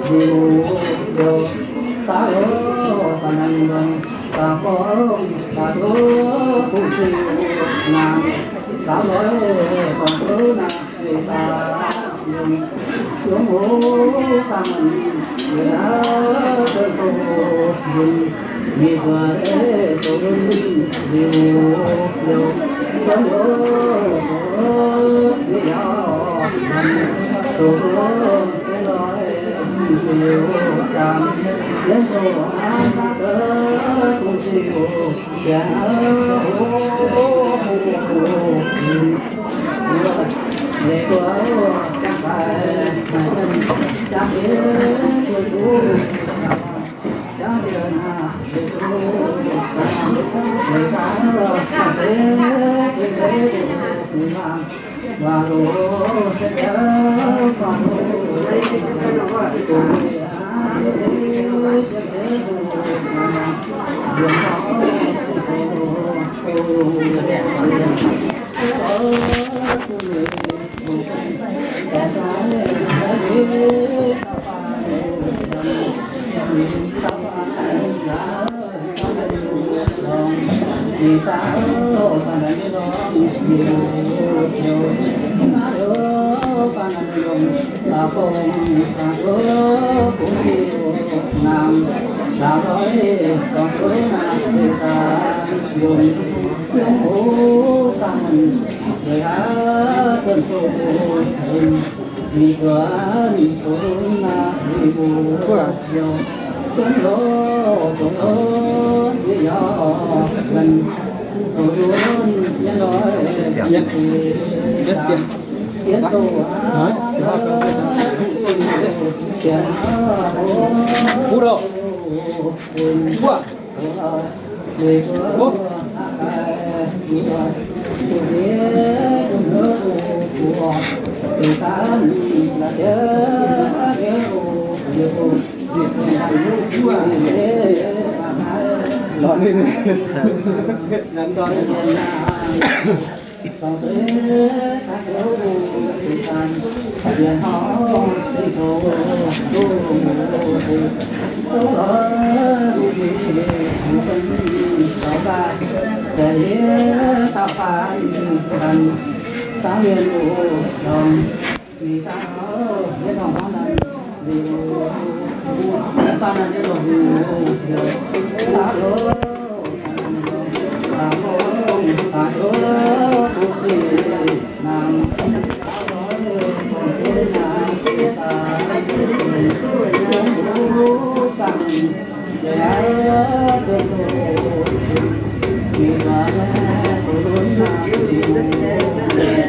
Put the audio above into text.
diu yo ta lo ta nan bang ta có ta có tu si nam ta nói còn cứ na thì ta dùng hữu sa mình người đã đơn tu dùng vì vừa để tu diu yo yo tu diệu cảm đến số an tơ cùng diệu dạ để có các bài thân cha biết tôi tu cha biết na để tu để ta sẽ và rồi sẽ nhớ còn vì sao ta lại đi đó nhiều ta không ta cũng nhiều nam ta nói còn cứ nam thì ta dùng những hữu ta mình người hát đơn số vì cửa vì cũng là vì bù nhiều chúng lỗ với nhỏ mình tôi luôn nhân nói nhân thì tiến tu Bố đâu? Bố à? Bố? Lọt lên nhắn con còn thế các dấu thì thành tiền họ xây thổ tu ở vì sáu ba để sao phá thành sáu liên đủ đồng vì sao biết lòng nó là vì sao là cái đồng sao đó ta có tu si nam Hãy subscribe cho kênh Ghiền Mì Gõ để không bỏ lỡ những video hấp dẫn.